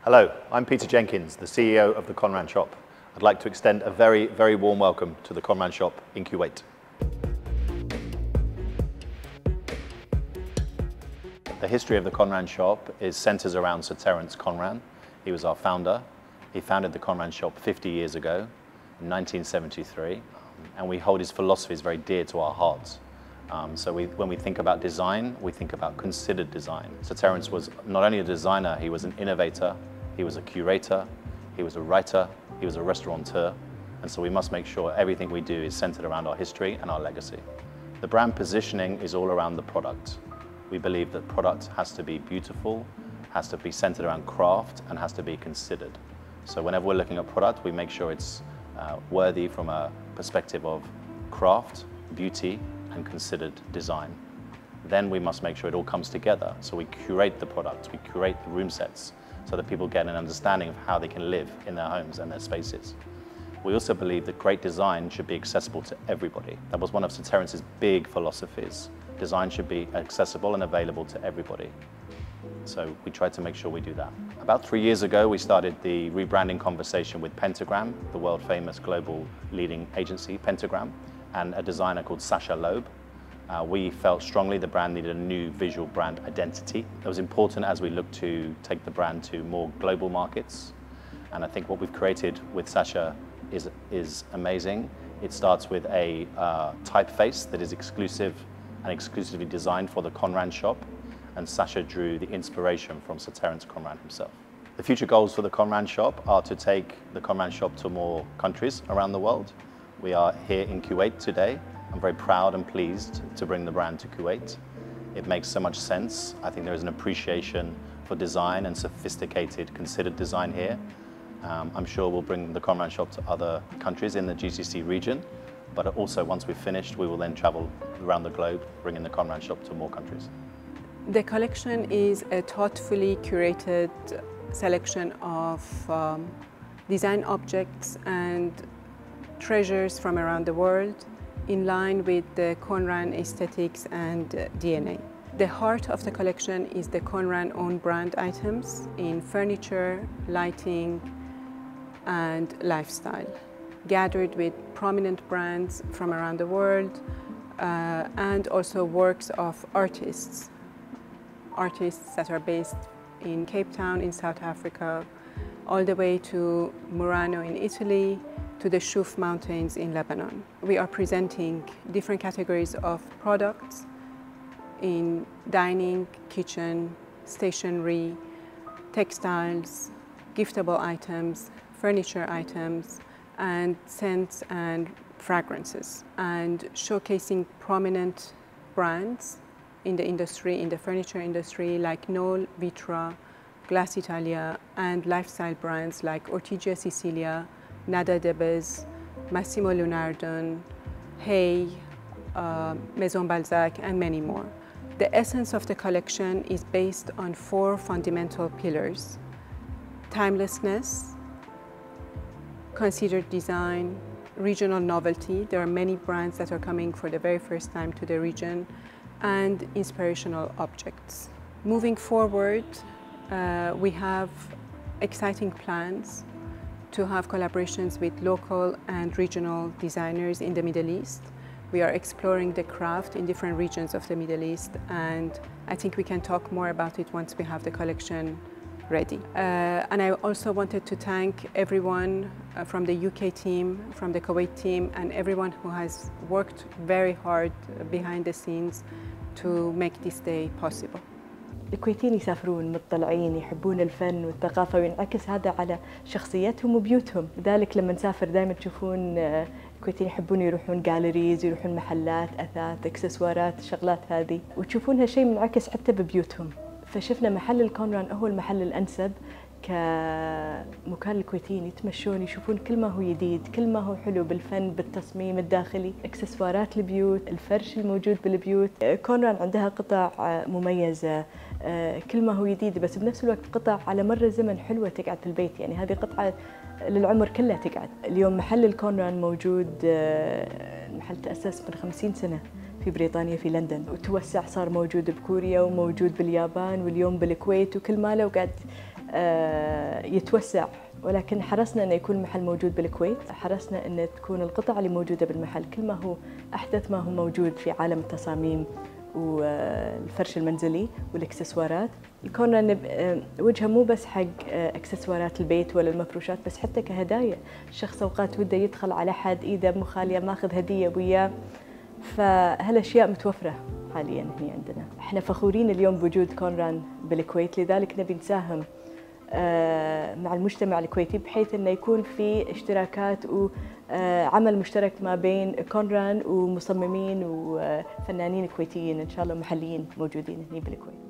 Hello, I'm Peter Jenkins, the CEO of the Konran shop. I'd like to extend a very, very warm welcome to the Konran shop in Kuwait. The history of the Konran shop centers around Sir Terence Konran. He was our founder. He founded the Konran shop 50 years ago, in 1973, and we hold his philosophies very dear to our hearts. When we think about design, we think about considered design. Sir Terence was not only a designer, he was an innovator, he was a curator, he was a writer, he was a restaurateur, and so we must make sure everything we do is centered around our history and our legacy. The brand positioning is all around the product. We believe that product has to be beautiful, has to be centered around craft, and has to be considered. So whenever we're looking at product, we make sure it's worthy from a perspective of craft, beauty, and considered design. Then we must make sure it all comes together. So we curate the product, we curate the room sets so that people get an understanding of how they can live in their homes and their spaces. We also believe that great design should be accessible to everybody. That was one of Sir Terence's big philosophies. Design should be accessible and available to everybody. So we tried to make sure we do that. About 3 years ago, we started the rebranding conversation with Pentagram, the world famous global leading agency, Pentagram, and a designer called Sasha Loeb. We felt strongly the brand needed a new visual brand identity. It was important as we look to take the brand to more global markets. And I think what we've created with Sasha is amazing. It starts with a typeface that is exclusive and exclusively designed for the Konran shop. And Sasha drew the inspiration from Sir Terence Konran himself. The future goals for the Konran shop are to take the Konran shop to more countries around the world. We are here in Kuwait today. I'm very proud and pleased to bring the brand to Kuwait. It makes so much sense. I think there is an appreciation for design and sophisticated, considered design here. I'm sure we'll bring the Konran shop to other countries in the GCC region, but also once we've finished, we will then travel around the globe, bringing the Konran shop to more countries. The collection is a thoughtfully curated selection of design objects and treasures from around the world in line with the Konran aesthetics and DNA. The heart of the collection is the Konran own brand items in furniture, lighting, and lifestyle, gathered with prominent brands from around the world and also works of artists that are based in Cape Town in South Africa, all the way to Murano in Italy, to the Shuf Mountains in Lebanon. We are presenting different categories of products in dining, kitchen, stationery, textiles, giftable items, furniture items, and scents and fragrances, and showcasing prominent brands in the industry, in the furniture industry, like Knoll, Vitra, Glass Italia, and lifestyle brands like Ortigia Sicilia, Nada de Bez, Massimo Lunardon, Hay, Maison Balzac, and many more. The essence of the collection is based on 4 fundamental pillars: timelessness, considered design, regional novelty. There are many brands that are coming for the very first time to the region, and inspirational objects. Moving forward, we have exciting plans to have collaborations with local and regional designers in the Middle East. We are exploring the craft in different regions of the Middle East, and I think we can talk more about it once we have the collection ready. And I also wanted to thank everyone from the UK team, from the Kuwait team, and everyone who has worked very hard behind the scenes to make this day possible. الكويتيين يسافرون مطلعين، يحبون الفن والثقافة، وينعكس هذا على شخصيتهم وبيوتهم. لذلك لما نسافر دائما تشوفون الكويتيين يحبون يروحون جاليريز، يروحون محلات أثاث، إكسسوارات، الشغلات هذه، وتشوفونها شيء منعكس حتى ببيوتهم. فشفنا محل الكونران هو المحل الأنسب كمكان الكويتيين يتمشون يشوفون كل ما هو جديد، كل ما هو حلو بالفن، بالتصميم الداخلي، اكسسوارات البيوت، الفرش الموجود بالبيوت. كونران عندها قطع مميزة، كل ما هو جديد، بس بنفس الوقت قطع على مر الزمن حلوة تقعد في البيت، يعني هذه قطعة للعمر كله تقعد. اليوم محل الكونران موجود، المحل تأسس من 50 سنة في بريطانيا في لندن، وتوسع صار موجود بكوريا وموجود باليابان واليوم بالكويت، وكل ماله وقاعد يتوسع، ولكن حرصنا أن يكون المحل موجود بالكويت. حرصنا أن تكون القطع اللي موجودة بالمحل كل ما هو أحدث ما هو موجود في عالم التصاميم والفرش المنزلي والاكسسوارات. الكونران وجهه مو بس حق اكسسوارات البيت ولا المفروشات، بس حتى كهدايا. الشخص اوقات وده يدخل على حد ايده مو خاليه ماخذ هديه وياه، فهالاشياء متوفره حاليا هنا عندنا. احنا فخورين اليوم بوجود كونران بالكويت، لذلك نبي نساهم مع المجتمع الكويتي بحيث انه يكون في اشتراكات وعمل مشترك ما بين كونران ومصممين وفنانين كويتيين ان شاء الله محليين موجودين هنا بالكويت.